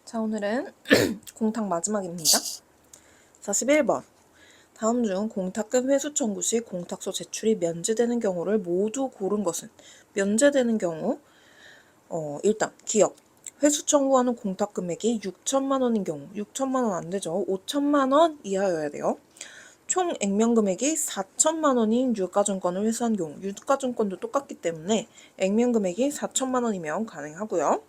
자, 오늘은 공탁 마지막입니다. 41번. 다음 중 공탁금 회수 청구 시 공탁서 제출이 면제되는 경우를 모두 고른 것은? 면제되는 경우, 일단 기억. 회수 청구하는 공탁 금액이 6천만 원인 경우, 6천만 원 안 되죠. 5천만 원 이하여야 돼요. 총 액면 금액이 4천만 원인 유가증권을 회수한 경우, 유가증권도 똑같기 때문에 액면 금액이 4천만 원이면 가능하고요.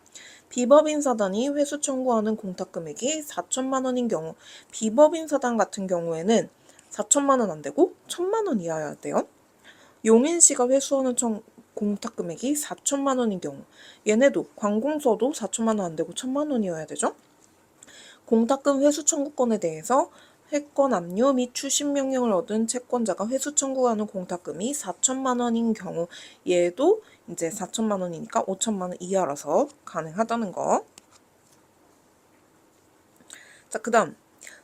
비법인 사단이 회수 청구하는 공탁 금액이 4천만 원인 경우, 비법인 사단 같은 경우에는 4천만 원 안 되고 1천만 원 이하여야 돼요. 용인 씨가 회수하는 공탁 금액이 4천만 원인 경우, 얘네도 관공서도 4천만 원 안 되고 1천만 원이어야 되죠. 공탁금 회수 청구권에 대해서 회권 압류 및 추심 명령을 얻은 채권자가 회수 청구하는 공탁금이 4천만 원인 경우, 얘도 이제 4천만 원이니까 5천만 원 이하라서 가능하다는 거. 자, 그 다음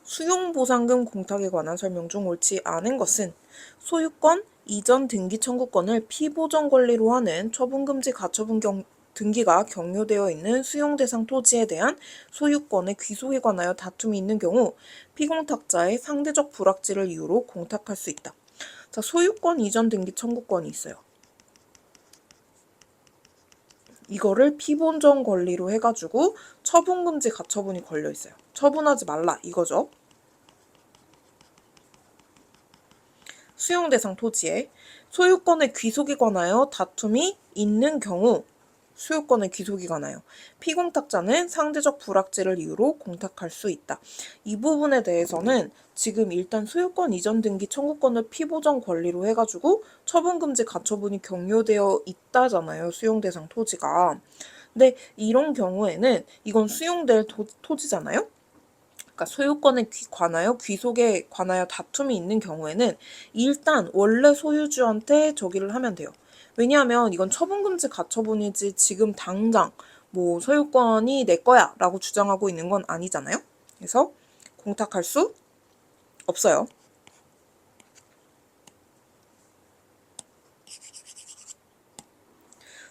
수용보상금 공탁에 관한 설명 중 옳지 않은 것은 소유권 이전 등기 청구권을 피보전 권리로 하는 처분금지 가처분 등기가 경료되어 있는 수용대상 토지에 대한 소유권의 귀속에 관하여 다툼이 있는 경우 피공탁자의 상대적 불확실을 이유로 공탁할 수 있다. 자, 소유권 이전 등기 청구권이 있어요. 이거를 피보전 권리로 해가지고 처분금지 가처분이 걸려 있어요. 처분하지 말라 이거죠. 수용대상 토지에 소유권의 귀속에 관하여 다툼이 있는 경우 소유권의 귀속이 관하여 피공탁자는 상대적 불확실을 이유로 공탁할 수 있다. 이 부분에 대해서는 지금 일단 소유권 이전 등기 청구권을 피보전 권리로 해가지고 처분금지 가처분이 경료되어 있다잖아요. 수용대상 토지가. 근데 이런 경우에는 이건 수용될 토지잖아요. 그러니까 소유권에 관하여 귀속에 관하여 다툼이 있는 경우에는 일단 원래 소유주한테 저기를 하면 돼요. 왜냐하면 이건 처분금지 가처분이지 지금 당장 뭐 소유권이 내 거야 라고 주장하고 있는 건 아니잖아요. 그래서 공탁할 수 없어요.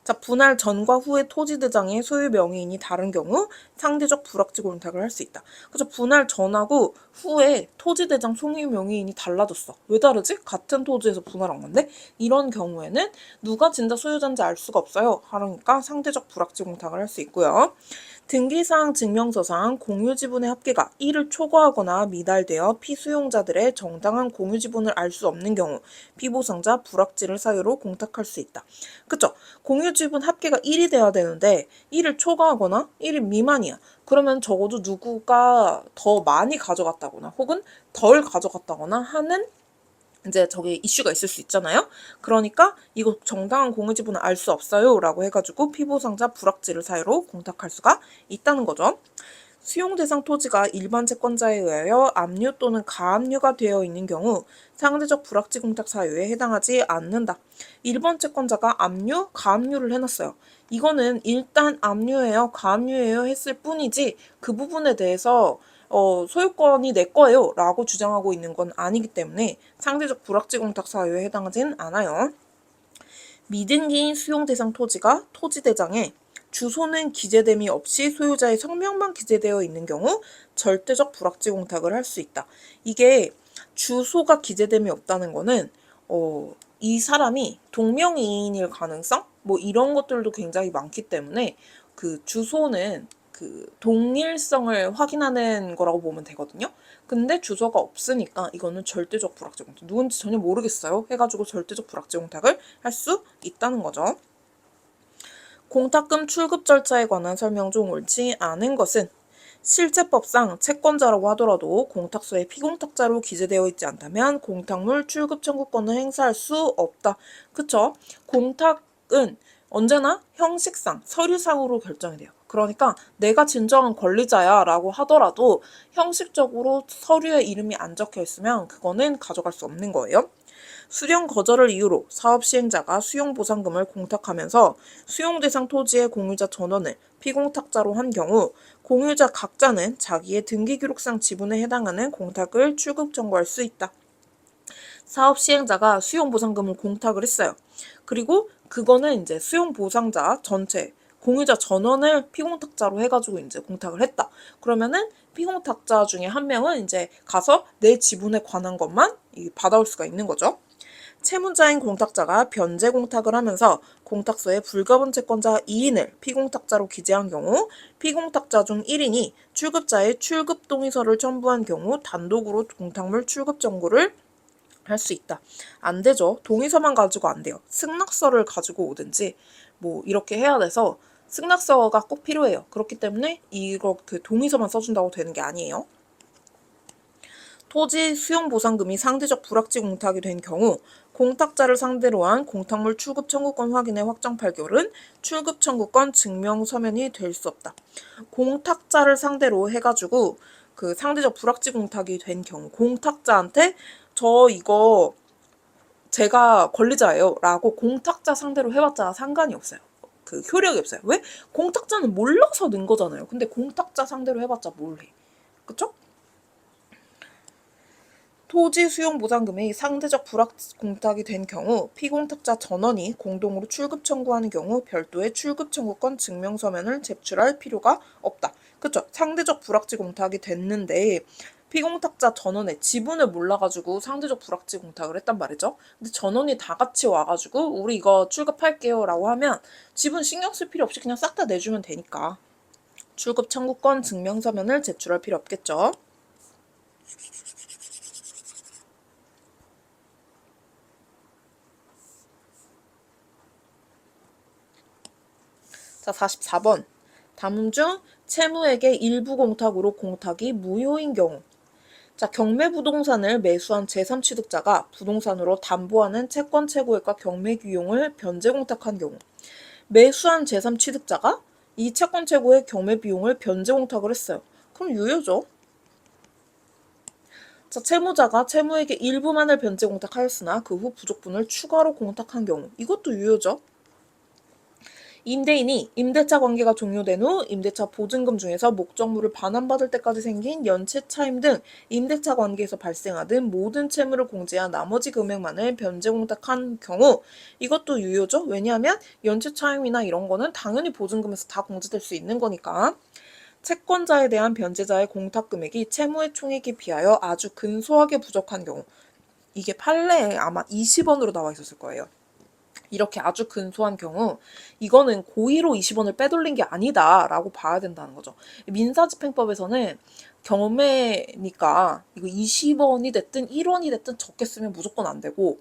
자, 분할 전과 후의 토지대장의 소유 명의인이 다른 경우 상대적 불확지 공탁을 할 수 있다. 그죠? 분할 전하고 후에 토지대장 소유 명의인이 달라졌어. 왜 다르지? 같은 토지에서 분할한 건데 이런 경우에는 누가 진짜 소유자인지 알 수가 없어요. 그러니까 상대적 불확지 공탁을 할 수 있고요. 등기사항 증명서상 공유지분의 합계가 1을 초과하거나 미달되어 피수용자들의 정당한 공유지분을 알 수 없는 경우 피보상자 불확지를 사유로 공탁할 수 있다. 그쵸? 공유지분 합계가 1이 돼야 되는데 1을 초과하거나 1이 미만이야. 그러면 적어도 누구가 더 많이 가져갔다거나 혹은 덜 가져갔다거나 하는 이제 저기 이슈가 있을 수 있잖아요. 그러니까 이거 정당한 공유지분을 알 수 없어요 라고 해가지고 피보상자 불확지를 사유로 공탁할 수가 있다는 거죠. 수용대상 토지가 일반 채권자에 의하여 압류 또는 가압류가 되어 있는 경우 상대적 불확지 공탁 사유에 해당하지 않는다. 일반 채권자가 압류, 가압류를 해놨어요. 이거는 일단 압류예요, 가압류예요 했을 뿐이지 그 부분에 대해서 소유권이 내 거예요 라고 주장하고 있는 건 아니기 때문에 상대적 불확지 공탁 사유에 해당하진 않아요. 미등기인 수용대상 토지가 토지대장에 주소는 기재됨이 없이 소유자의 성명만 기재되어 있는 경우 절대적 불확지 공탁을 할 수 있다. 이게 주소가 기재됨이 없다는 거는 이 사람이 동명이인일 가능성? 뭐 이런 것들도 굉장히 많기 때문에 그 주소는 그 동일성을 확인하는 거라고 보면 되거든요. 근데 주소가 없으니까 이거는 절대적 불확지 공탁. 누군지 전혀 모르겠어요. 해가지고 절대적 불확지 공탁을 할 수 있다는 거죠. 공탁금 출급 절차에 관한 설명 중 옳지 않은 것은 실체법상 채권자라고 하더라도 공탁서에 피공탁자로 기재되어 있지 않다면 공탁물 출급 청구권을 행사할 수 없다. 그쵸? 공탁은 언제나 형식상, 서류상으로 결정이 돼요. 그러니까 내가 진정한 권리자야 라고 하더라도 형식적으로 서류에 이름이 안 적혀 있으면 그거는 가져갈 수 없는 거예요. 수령 거절을 이유로 사업 시행자가 수용보상금을 공탁하면서 수용대상 토지의 공유자 전원을 피공탁자로 한 경우 공유자 각자는 자기의 등기기록상 지분에 해당하는 공탁을 출급 청구할 수 있다. 사업 시행자가 수용보상금을 공탁을 했어요. 그리고 그거는 이제 수용보상자 전체 공유자 전원을 피공탁자로 해가지고 이제 공탁을 했다. 그러면은 피공탁자 중에 한 명은 이제 가서 내 지분에 관한 것만 받아올 수가 있는 거죠. 채무자인 공탁자가 변제 공탁을 하면서 공탁소에 불가분 채권자 2인을 피공탁자로 기재한 경우 피공탁자 중 1인이 출급자의 출급 동의서를 첨부한 경우 단독으로 공탁물 출급 청구를 할 수 있다. 안 되죠. 동의서만 가지고 안 돼요. 승낙서를 가지고 오든지 뭐 이렇게 해야 돼서 승낙서가 꼭 필요해요. 그렇기 때문에 이거 그 동의서만 써준다고 되는 게 아니에요. 토지 수용 보상금이 상대적 불확지 공탁이 된 경우 공탁자를 상대로 한 공탁물 출급 청구권 확인의 확정 판결은 출급 청구권 증명 서면이 될 수 없다. 공탁자를 상대로 해가지고 그 상대적 불확지 공탁이 된 경우 공탁자한테 저 이거 제가 권리자예요 라고 공탁자 상대로 해봤자 상관이 없어요. 그 효력이 없어요. 왜? 공탁자는 몰라서 는 거잖아요. 근데 공탁자 상대로 해봤자 뭘 해. 그쵸? 토지 수용 보상금이 상대적 불확 공탁이 된 경우 피공탁자 전원이 공동으로 출급 청구하는 경우 별도의 출급 청구권 증명서면을 제출할 필요가 없다. 그쵸? 상대적 불확지 공탁이 됐는데 피공탁자 전원의 지분을 몰라가지고 상대적 불확지 공탁을 했단 말이죠. 근데 전원이 다 같이 와가지고 우리 이거 출급할게요 라고 하면 지분 신경 쓸 필요 없이 그냥 싹 다 내주면 되니까 출급 청구권 증명서면을 제출할 필요 없겠죠. 자, 44번. 다음 중 채무액의 일부 공탁으로 공탁이 무효인 경우. 자, 경매부동산을 매수한 제3취득자가 부동산으로 담보하는 채권 최고액과 경매비용을 변제공탁한 경우. 매수한 제3취득자가 이 채권 최고액 경매비용을 변제공탁을 했어요. 그럼 유효죠. 자, 채무자가 채무액의 일부만을 변제공탁하였으나 그 후 부족분을 추가로 공탁한 경우. 이것도 유효죠. 임대인이 임대차 관계가 종료된 후 임대차 보증금 중에서 목적물을 반환받을 때까지 생긴 연체 차임 등 임대차 관계에서 발생하던 모든 채무를 공제한 나머지 금액만을 변제공탁한 경우 이것도 유효죠. 왜냐하면 연체 차임이나 이런 거는 당연히 보증금에서 다 공제될 수 있는 거니까. 채권자에 대한 변제자의 공탁 금액이 채무의 총액에 비하여 아주 근소하게 부족한 경우 이게 판례에 아마 20원으로 나와 있었을 거예요. 이렇게 아주 근소한 경우 이거는 고의로 20원을 빼돌린 게 아니다 라고 봐야 된다는 거죠. 민사집행법에서는 경매니까 이거 20원이 됐든 1원이 됐든 적게 쓰면 무조건 안 되고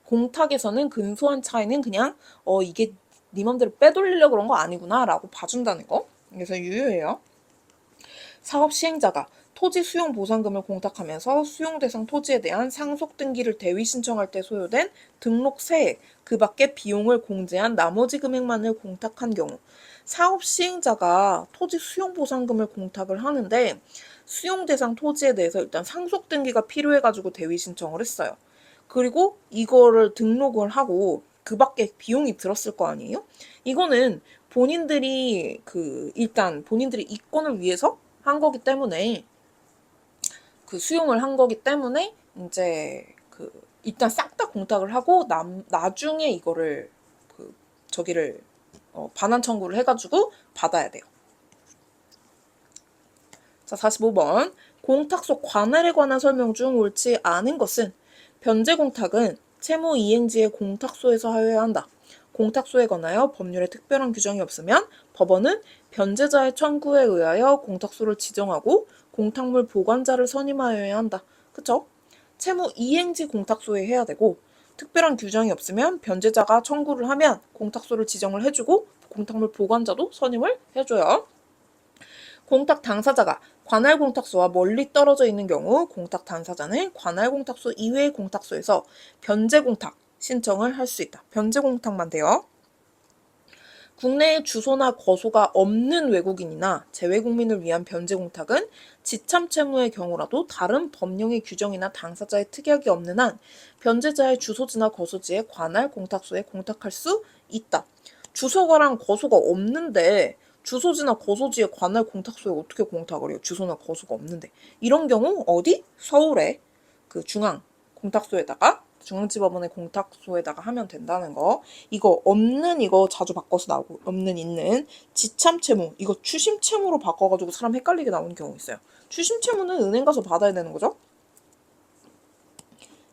공탁에서는 근소한 차이는 그냥 이게 네 맘대로 빼돌리려고 그런 거 아니구나 라고 봐준다는 거. 그래서 유효해요. 사업 시행자가 토지 수용 보상금을 공탁하면서 수용 대상 토지에 대한 상속 등기를 대위 신청할 때 소요된 등록 세액, 그 밖에 비용을 공제한 나머지 금액만을 공탁한 경우 사업 시행자가 토지 수용 보상금을 공탁을 하는데 수용 대상 토지에 대해서 일단 상속 등기가 필요해가지고 대위 신청을 했어요. 그리고 이거를 등록을 하고 그 밖에 비용이 들었을 거 아니에요? 이거는 본인들이 일단 본인들이 이권을 위해서 한 거기 때문에 그 수용을 한 거기 때문에 이제 일단 싹 다 공탁을 하고 나중에 이거를 저기를 반환 청구를 해가지고 받아야 돼요. 자, 45번. 공탁소 관할에 관한 설명 중 옳지 않은 것은 변제 공탁은 채무 이행지의 공탁소에서 하여야 한다. 공탁소에 관하여 법률에 특별한 규정이 없으면 법원은 변제자의 청구에 의하여 공탁소를 지정하고 공탁물 보관자를 선임하여야 한다. 그쵸? 채무 이행지 공탁소에 해야 되고 특별한 규정이 없으면 변제자가 청구를 하면 공탁소를 지정을 해주고 공탁물 보관자도 선임을 해줘요. 공탁 당사자가 관할 공탁소와 멀리 떨어져 있는 경우 공탁 당사자는 관할 공탁소 이외의 공탁소에서 변제 공탁 신청을 할 수 있다. 변제 공탁만 돼요. 국내에 주소나 거소가 없는 외국인이나 재외국민을 위한 변제 공탁은 지참 채무의 경우라도 다른 법령의 규정이나 당사자의 특약이 없는 한 변제자의 주소지나 거소지에 관할 공탁소에 공탁할 수 있다. 주소가랑 거소가 없는데 주소지나 거소지에 관할 공탁소에 어떻게 공탁을 해요? 주소나 거소가 없는데. 이런 경우 어디? 서울에 그 중앙 공탁소에다가 중앙지법원의 공탁소에다가 하면 된다는 거. 이거 없는 이거 자주 바꿔서 나오고 없는 있는 지참채무 이거 추심채무로 바꿔가지고 사람 헷갈리게 나오는 경우 있어요. 추심채무는 은행 가서 받아야 되는 거죠.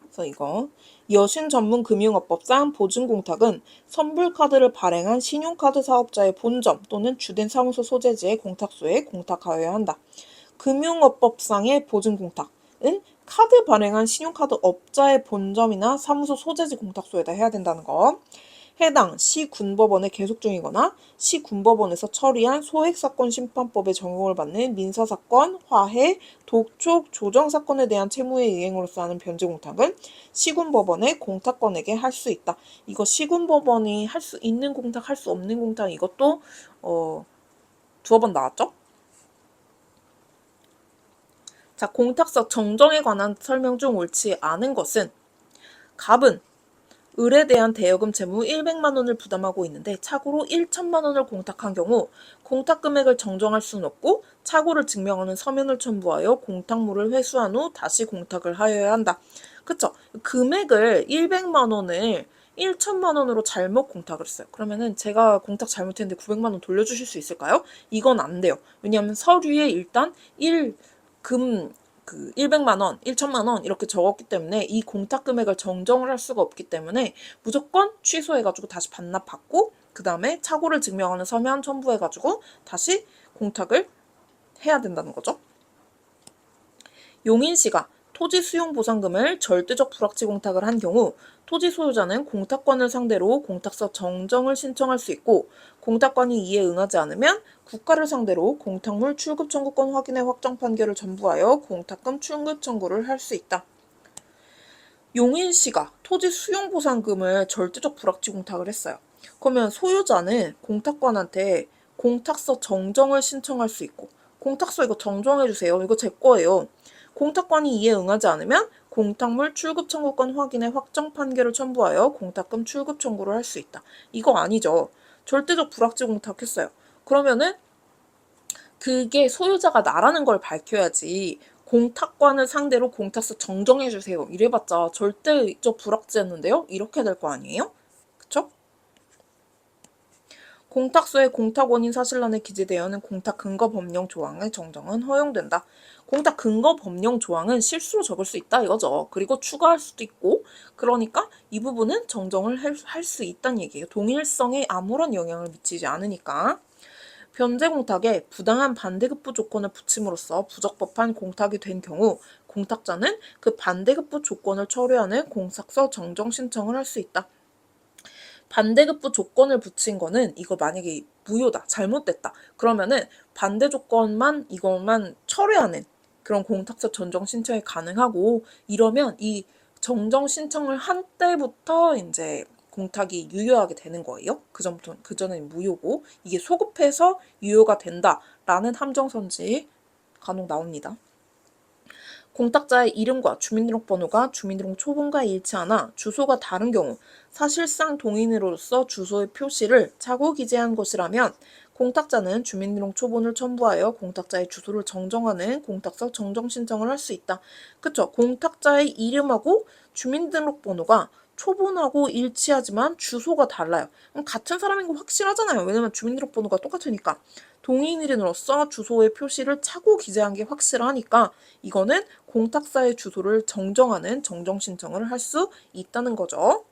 그래서 이거 여신 전문 금융업법상 보증공탁은 선불카드를 발행한 신용카드 사업자의 본점 또는 주된 사무소 소재지의 공탁소에 공탁하여야 한다. 금융업법상의 보증공탁은 카드 발행한 신용카드 업자의 본점이나 사무소 소재지 공탁소에다 해야 된다는 거. 해당 시군법원에 계속 중이거나 시군법원에서 처리한 소액사건 심판법에 적용을 받는 민사사건, 화해, 독촉, 조정사건에 대한 채무의 이행으로서 하는 변제공탁은 시군법원의 공탁권에게 할 수 있다. 이거 시군법원이 할 수 있는 공탁, 할 수 없는 공탁 이것도 두어 번 나왔죠? 자, 공탁서 정정에 관한 설명 중 옳지 않은 것은 갑은 을에 대한 대여금 채무 100만 원을 부담하고 있는데 착오로 1천만 원을 공탁한 경우 공탁 금액을 정정할 수는 없고 착오를 증명하는 서면을 첨부하여 공탁물을 회수한 후 다시 공탁을 하여야 한다. 그쵸? 금액을 100만 원을 1천만 원으로 잘못 공탁을 했어요. 그러면은 제가 공탁 잘못했는데 900만 원 돌려주실 수 있을까요? 이건 안 돼요. 왜냐하면 서류에 일단 100만 원, 1천만 원 이렇게 적었기 때문에 이 공탁 금액을 정정을 할 수가 없기 때문에 무조건 취소해가지고 다시 반납받고 그 다음에 착오를 증명하는 서면 첨부해가지고 다시 공탁을 해야 된다는 거죠. 용인시가 토지 수용 보상금을 절대적 불확지 공탁을 한 경우 토지 소유자는 공탁권을 상대로 공탁서 정정을 신청할 수 있고 공탁권이 이에 응하지 않으면 국가를 상대로 공탁물 출급 청구권 확인의 확정 판결을 전부하여 공탁금 출급 청구를 할 수 있다. 용인시가 토지 수용 보상금을 절대적 불확지 공탁을 했어요. 그러면 소유자는 공탁권한테 공탁서 정정을 신청할 수 있고 공탁서 이거 정정해주세요. 이거 제 거예요. 공탁권이 이에 응하지 않으면 공탁물 출급 청구권 확인의 확정 판결을 첨부하여 공탁금 출급 청구를 할 수 있다. 이거 아니죠. 절대적 불확지 공탁했어요. 그러면은 그게 소유자가 나라는 걸 밝혀야지 공탁권을 상대로 공탁서 정정해주세요. 이래봤자 절대적 불확지였는데요. 이렇게 될 거 아니에요? 그쵸? 공탁서의 공탁 원인 사실란에 기재되어 있는 공탁 근거 법령 조항의 정정은 허용된다. 공탁 근거 법령 조항은 실수로 적을 수 있다 이거죠. 그리고 추가할 수도 있고 그러니까 이 부분은 정정을 할 수 있다는 얘기예요. 동일성에 아무런 영향을 미치지 않으니까. 변제공탁에 부당한 반대급부 조건을 붙임으로써 부적법한 공탁이 된 경우 공탁자는 그 반대급부 조건을 처리하는 공탁서 정정 신청을 할 수 있다. 반대급부 조건을 붙인 거는 이거 만약에 무효다, 잘못됐다. 그러면은 반대 조건만 이것만 철회하는 그런 공탁서 정정 신청이 가능하고 이러면 이 정정 신청을 한 때부터 이제 공탁이 유효하게 되는 거예요. 그 전에는 무효고 이게 소급해서 유효가 된다라는 함정선지 간혹 나옵니다. 공탁자의 이름과 주민등록번호가 주민등록 초본과 일치하나 주소가 다른 경우 사실상 동인으로서 주소의 표시를 차고 기재한 것이라면 공탁자는 주민등록 초본을 첨부하여 공탁자의 주소를 정정하는 공탁서 정정 신청을 할 수 있다. 그쵸? 공탁자의 이름하고 주민등록번호가 초본하고 일치하지만 주소가 달라요. 그럼 같은 사람인 거 확실하잖아요. 왜냐면 주민등록번호가 똑같으니까. 동인으로서 주소의 표시를 차고 기재한 게 확실하니까 이거는 공탁사의 주소를 정정하는 정정 신청을 할 수 있다는 거죠.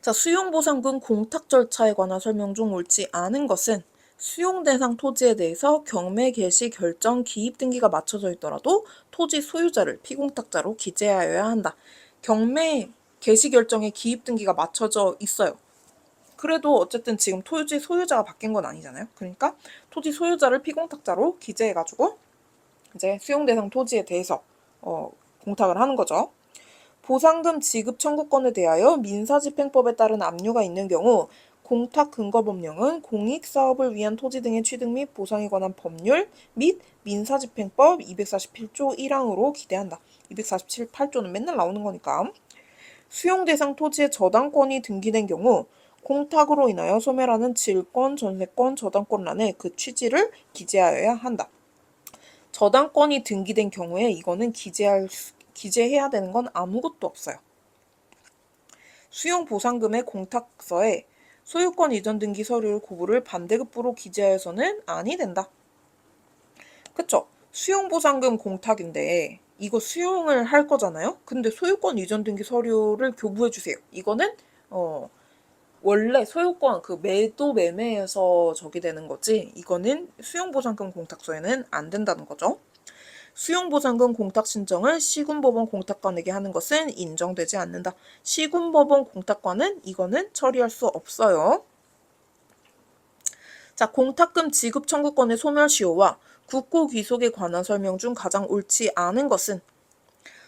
자, 수용보상금 공탁 절차에 관한 설명 중 옳지 않은 것은 수용 대상 토지에 대해서 경매 개시 결정 기입 등기가 맞춰져 있더라도 토지 소유자를 피공탁자로 기재하여야 한다. 경매 개시 결정에 기입 등기가 맞춰져 있어요. 그래도 어쨌든 지금 토지 소유자가 바뀐 건 아니잖아요. 그러니까 토지 소유자를 피공탁자로 기재해가지고 이제 수용 대상 토지에 대해서 공탁을 하는 거죠. 보상금 지급 청구권에 대하여 민사집행법에 따른 압류가 있는 경우 공탁 근거법령은 공익사업을 위한 토지 등의 취득 및 보상에 관한 법률 및 민사집행법 247조 1항으로 기대한다. 247~8조는 맨날 나오는 거니까. 수용 대상 토지의 저당권이 등기된 경우 공탁으로 인하여 소멸하는 질권, 전세권, 저당권란에 그 취지를 기재하여야 한다. 저당권이 등기된 경우에 이거는 기재할 기재해야 되는 건 아무것도 없어요. 수용보상금의 공탁서에 소유권 이전 등기 서류 고부를 반대급부로 기재하여서는 아니 된다. 그쵸? 수용보상금 공탁인데 이거 수용을 할 거잖아요? 근데 소유권 이전 등기 서류를 교부해 주세요. 이거는 원래 소유권 그 매도 매매에서 저기 되는 거지 이거는 수용보상금 공탁서에는 안 된다는 거죠. 수용보상금 공탁 신청을 시군법원 공탁관에게 하는 것은 인정되지 않는다. 시군법원 공탁관은 이거는 처리할 수 없어요. 자, 공탁금 지급 청구권의 소멸시효와 국고 귀속에 관한 설명 중 가장 옳지 않은 것은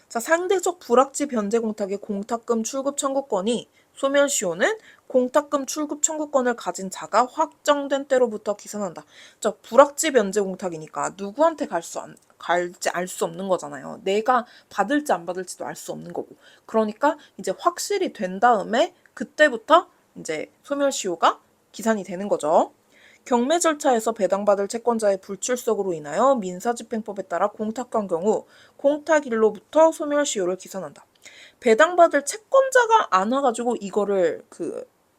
자, 상대적 불확지 변제 공탁의 공탁금 출급 청구권이 소멸시효는 공탁금 출급 청구권을 가진 자가 확정된 때로부터 기산한다. 자, 불확지 변제 공탁이니까 누구한테 갈지 알 수 없는 거잖아요. 내가 받을지 안 받을지도 알 수 없는 거고. 그러니까 이제 확실히 된 다음에 그때부터 이제 소멸시효가 기산이 되는 거죠. 경매 절차에서 배당받을 채권자의 불출석으로 인하여 민사집행법에 따라 공탁한 경우 공탁일로부터 소멸시효를 기산한다. 배당받을 채권자가 안 와가지고 이거를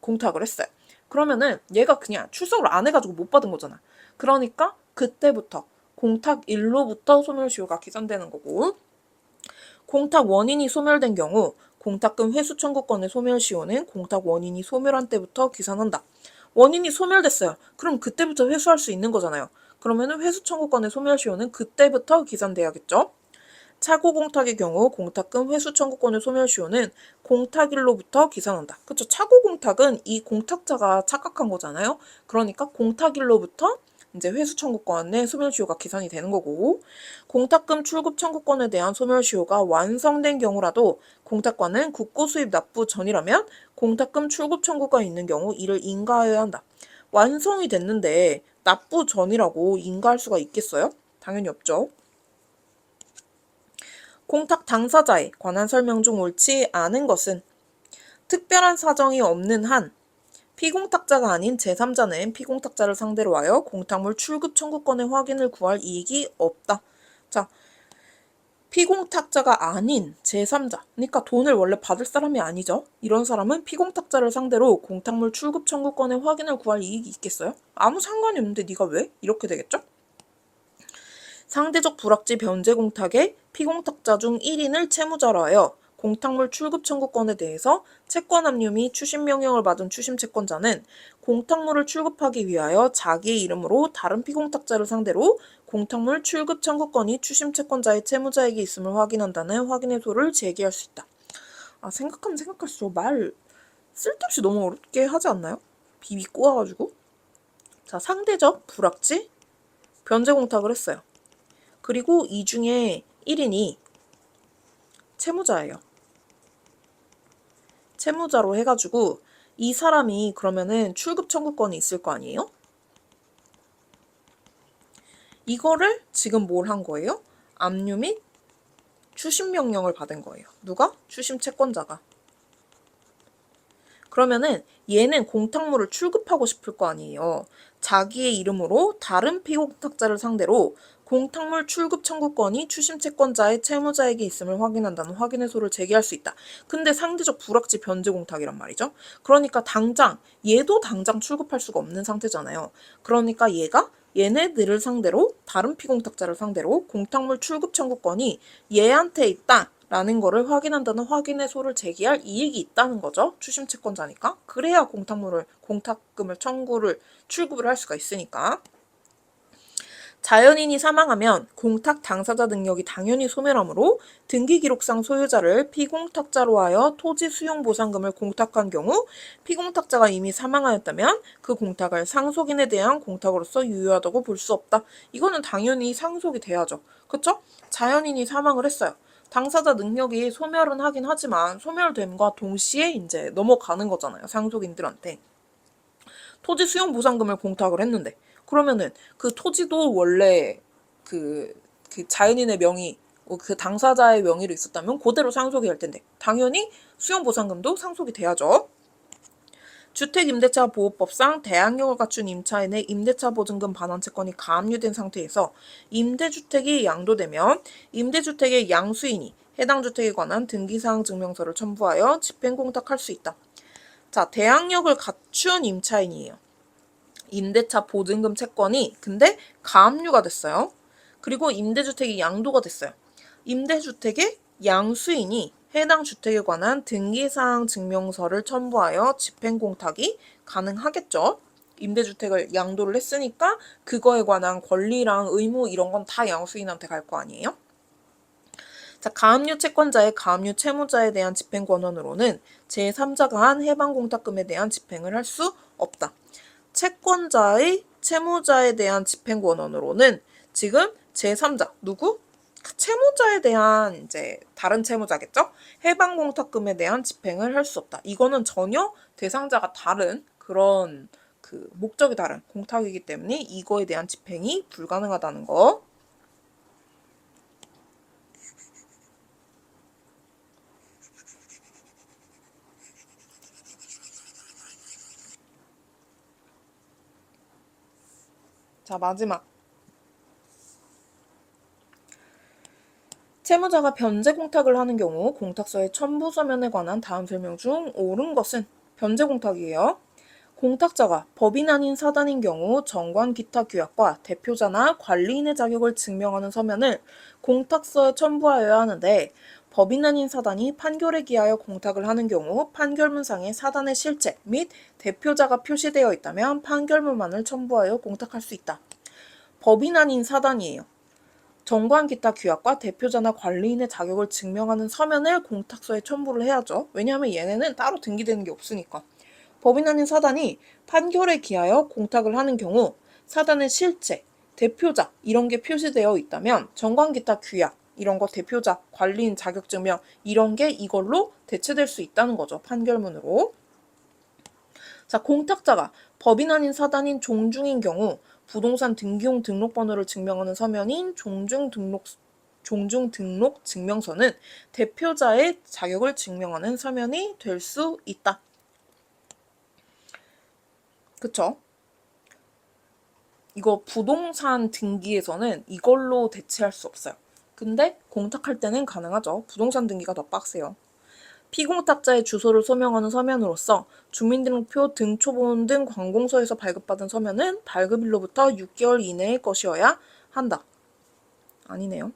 공탁을 했어요. 그러면은 얘가 그냥 출석을 안 해가지고 못 받은 거잖아. 그러니까 그때부터 공탁일로부터 소멸시효가 기산되는 거고, 공탁 원인이 소멸된 경우 공탁금 회수 청구권의 소멸시효는 공탁 원인이 소멸한 때부터 기산한다. 원인이 소멸됐어요. 그럼 그때부터 회수할 수 있는 거잖아요. 그러면은 회수 청구권의 소멸시효는 그때부터 기산돼야겠죠. 차고 공탁의 경우 공탁금 회수 청구권의 소멸시효는 공탁일로부터 기산한다. 그쵸? 차고 공탁은 이 공탁자가 착각한 거잖아요. 그러니까 공탁일로부터 이제 회수 청구권의 소멸시효가 기산이 되는 거고, 공탁금 출급 청구권에 대한 소멸시효가 완성된 경우라도 공탁관은 국고 수입 납부 전이라면 공탁금 출급 청구가 있는 경우 이를 인가하여야 한다. 완성이 됐는데 납부 전이라고 인가할 수가 있겠어요? 당연히 없죠. 공탁 당사자에 관한 설명 중 옳지 않은 것은 특별한 사정이 없는 한 피공탁자가 아닌 제3자는 피공탁자를 상대로 하여 공탁물 출급 청구권의 확인을 구할 이익이 없다. 자, 피공탁자가 아닌 제3자, 그러니까 돈을 원래 받을 사람이 아니죠. 이런 사람은 피공탁자를 상대로 공탁물 출급 청구권의 확인을 구할 이익이 있겠어요? 아무 상관이 없는데 네가 왜? 이렇게 되겠죠? 상대적 불확지 변제 공탁의 피공탁자 중 1인을 채무자로 하여 공탁물 출급 청구권에 대해서 채권 압류 및 추심 명령을 받은 추심 채권자는 공탁물을 출급하기 위하여 자기의 이름으로 다른 피공탁자를 상대로 공탁물 출급 청구권이 추심 채권자의 채무자에게 있음을 확인한다는 확인해소를 제기할 수 있다. 아, 생각하면 생각할수록 말 쓸데없이 너무 어렵게 하지 않나요? 비비 꼬아가지고. 자, 상대적 불확지 변제 공탁을 했어요. 그리고 이 중에 1인이 채무자예요. 채무자로 해가지고 이 사람이 그러면은 출급 청구권이 있을 거 아니에요? 이거를 지금 뭘 한 거예요? 압류 및 추심 명령을 받은 거예요. 누가? 추심 채권자가. 그러면은 얘는 공탁물을 출급하고 싶을 거 아니에요. 자기의 이름으로 다른 피공탁자를 상대로 공탁물 출급 청구권이 추심 채권자의 채무자에게 있음을 확인한다는 확인해소를 제기할 수 있다. 근데 상대적 불확지 변제 공탁이란 말이죠. 그러니까 얘도 당장 출급할 수가 없는 상태잖아요. 그러니까 얘네들을 상대로 다른 피공탁자를 상대로 공탁물 출급 청구권이 얘한테 있다. 라는 거를 확인한다는 확인해소를 제기할 이익이 있다는 거죠. 추심 채권자니까. 그래야 공탁금을 출급을 할 수가 있으니까. 자연인이 사망하면 공탁 당사자 능력이 당연히 소멸하므로 등기기록상 소유자를 피공탁자로 하여 토지 수용 보상금을 공탁한 경우 피공탁자가 이미 사망하였다면 그 공탁을 상속인에 대한 공탁으로서 유효하다고 볼 수 없다. 이거는 당연히 상속이 돼야죠. 그쵸? 자연인이 사망을 했어요. 당사자 능력이 소멸은 하긴 하지만 소멸됨과 동시에 이제 넘어가는 거잖아요. 상속인들한테. 토지 수용 보상금을 공탁을 했는데 그러면은 그 토지도 원래 그 자연인의 명의, 그 당사자의 명의로 있었다면 그대로 상속이 될 텐데 당연히 수용 보상금도 상속이 돼야죠. 주택임대차보호법상 대항력을 갖춘 임차인의 임대차 보증금 반환 채권이 가압류된 상태에서 임대주택이 양도되면 임대주택의 양수인이 해당 주택에 관한 등기사항 증명서를 첨부하여 집행공탁할 수 있다. 자, 대항력을 갖춘 임차인이에요. 임대차 보증금 채권이 근데 가압류가 됐어요. 그리고 임대주택이 양도가 됐어요. 임대주택의 양수인이 해당 주택에 관한 등기사항 증명서를 첨부하여 집행공탁이 가능하겠죠. 임대주택을 양도를 했으니까 그거에 관한 권리랑 의무 이런 건 다 양수인한테 갈 거 아니에요? 자, 가압류 채권자의 가압류 채무자에 대한 집행 권한으로는 제3자가 한 해방공탁금에 대한 집행을 할 수 없다. 채권자의 채무자에 대한 집행 권한으로는 지금 제3자 누구? 채무자에 대한 이제 다른 채무자겠죠? 해방공탁금에 대한 집행을 할 수 없다. 이거는 전혀 대상자가 다른 그런 그 목적이 다른 공탁이기 때문에 이거에 대한 집행이 불가능하다는 거. 자, 마지막. 채무자가 변제 공탁을 하는 경우 공탁서의 첨부 서면에 관한 다음 설명 중 옳은 것은 변제 공탁이에요. 공탁자가 법인 아닌 사단인 경우 정관 기타 규약과 대표자나 관리인의 자격을 증명하는 서면을 공탁서에 첨부하여야 하는데 법인 아닌 사단이 판결에 기하여 공탁을 하는 경우 판결문상에 사단의 실체 및 대표자가 표시되어 있다면 판결문만을 첨부하여 공탁할 수 있다. 법인 아닌 사단이에요. 정관 기타 규약과 대표자나 관리인의 자격을 증명하는 서면을 공탁서에 첨부를 해야죠. 왜냐하면 얘네는 따로 등기되는 게 없으니까. 법인 아닌 사단이 판결에 기하여 공탁을 하는 경우 사단의 실체, 대표자 이런 게 표시되어 있다면 정관 기타 규약 이런 거 대표자, 관리인 자격증명 이런 게 이걸로 대체될 수 있다는 거죠. 판결문으로. 자, 공탁자가 법인 아닌 사단인 종중인 경우 부동산 등기용 등록번호를 증명하는 서면인 종중등록 증명서는 대표자의 자격을 증명하는 서면이 될 수 있다. 그쵸? 이거 부동산 등기에서는 이걸로 대체할 수 없어요. 근데 공탁할 때는 가능하죠. 부동산 등기가 더 빡세요. 피공탁자의 주소를 소명하는 서면으로서 주민등록표 등초본 등 관공서에서 발급받은 서면은 발급일로부터 6개월 이내의 것이어야 한다. 아니네요.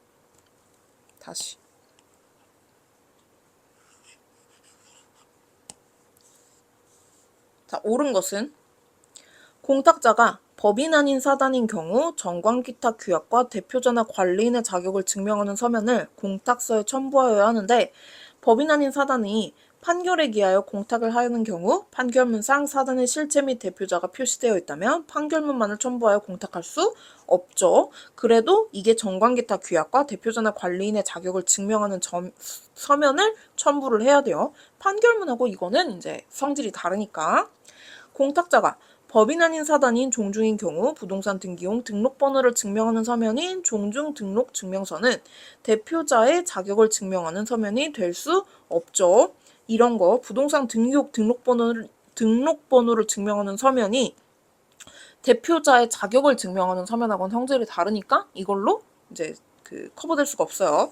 다시. 자, 옳은 것은 공탁자가 법인 아닌 사단인 경우 정관 기타 규약과 대표자나 관리인의 자격을 증명하는 서면을 공탁서에 첨부하여야 하는데 법인 아닌 사단이 판결에 기하여 공탁을 하는 경우 판결문상 사단의 실체 및 대표자가 표시되어 있다면 판결문만을 첨부하여 공탁할 수 없죠. 그래도 이게 정관 기타 규약과 대표자나 관리인의 자격을 증명하는 서면을 첨부를 해야 돼요. 판결문하고 이거는 이제 성질이 다르니까. 공탁자가 법인 아닌 사단인 종중인 경우 부동산 등기용 등록번호를 증명하는 서면인 종중등록증명서는 대표자의 자격을 증명하는 서면이 될 수 없죠. 이런 거 부동산 등기용 등록번호를 증명하는 서면이 대표자의 자격을 증명하는 서면하고는 성질이 다르니까 이걸로 이제 커버될 수가 없어요.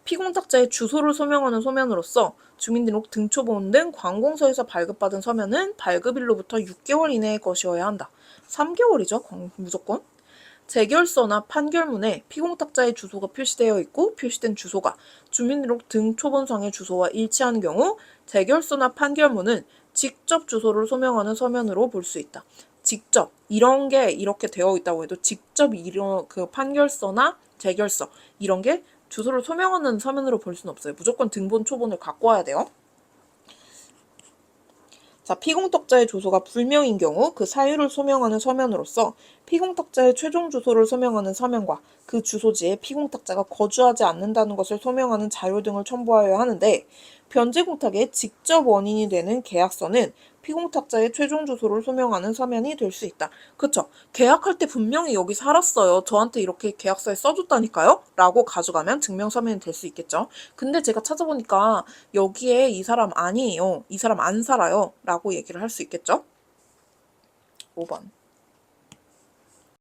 피공탁자의 주소를 소명하는 서면으로서 주민등록 등초본 등 관공서에서 발급받은 서면은 발급일로부터 6개월 이내의 것이어야 한다. 3개월이죠. 무조건. 재결서나 판결문에 피공탁자의 주소가 표시되어 있고 표시된 주소가 주민등록 등초본상의 주소와 일치하는 경우 재결서나 판결문은 직접 주소를 소명하는 서면으로 볼 수 있다. 직접 이런 게 이렇게 되어 있다고 해도 직접 이런 그 판결서나 재결서 이런 게 주소를 소명하는 서면으로 볼 수는 없어요. 무조건 등본 초본을 갖고 와야 돼요. 자, 피공탁자의 주소가 불명인 경우 그 사유를 소명하는 서면으로서 피공탁자의 최종 주소를 소명하는 서면과 그 주소지에 피공탁자가 거주하지 않는다는 것을 소명하는 자료 등을 첨부하여야 하는데 변제공탁의 직접 원인이 되는 계약서는 피공탁자의 최종 주소를 소명하는 서면이 될 수 있다. 그쵸? 계약할 때 분명히 여기 살았어요. 저한테 이렇게 계약서에 써줬다니까요? 라고 가져가면 증명서면이 될 수 있겠죠. 근데 제가 찾아보니까 여기에 이 사람 아니에요. 이 사람 안 살아요. 라고 얘기를 할 수 있겠죠. 5번.